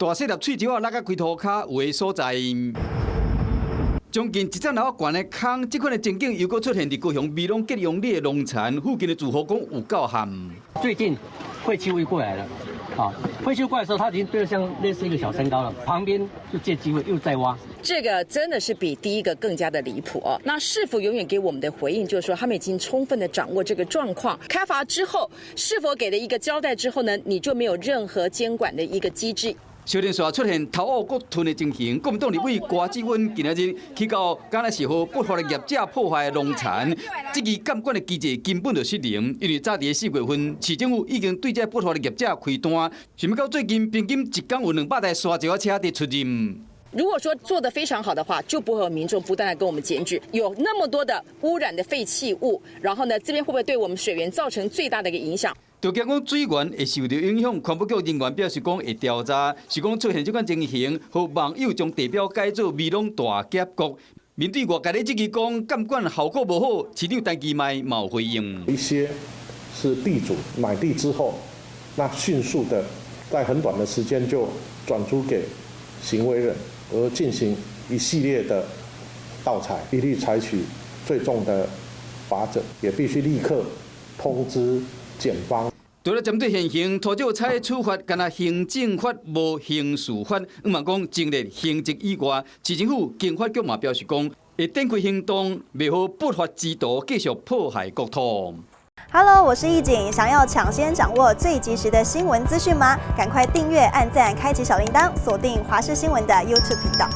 大细粒喙石啊落到规涂骹有的所在。将近1层楼高的空，这款的情景又搁出现伫高雄美浓吉永里的农田附近的住户讲有够旱。最近废弃物过来了，废弃物过来的时候，它已经堆得像类似一个小山高了，旁边就借机会又在挖。这个真的是比第一个更加的离谱哦。那市府永远给我们的回应就是说，他们已经充分的掌握这个状况。开罚之后，是否给了一个交代之后呢，你就没有任何监管的一个机制。小田线出现头屋国吞的情形，国民党立委瓜志温今仔日去到敢若是和不法的业者破坏的农田，这个监管的机制根本就失灵。因为早伫4月份，市政府已经对这不法的业者开单，想要到最近平均一天有200台沙石车在出任。如果说做得非常好的话，就不会有民众不断的跟我们检举，有那么多的污染的废弃物，然后呢，这边会不会对我们水源造成最大的一个影响？就惊讲水源会受到影响，环保局人员表示讲会调查，是讲出现这款情形，和网友将地标改做美浓大峡谷。面对外界的质疑讲监管效果无好，市长陈其迈冇回应。一些是地主买地之后，那迅速的在很短的时间就转租给行为人，而进行一系列的盗采，一律采取最重的罚则，也必须立刻通知检方。除了针对现行土石采处罚，干那行政法无刑事法，嘛讲前列刑责以外，市政府经法局嘛表示讲，会展开行动，袂好不法之徒继续迫害国土。Hello， 我是易景，想要抢先掌握最及时的新闻资讯吗？赶快订阅、按赞、开启小铃铛，锁定华视新闻的 YouTube 频道。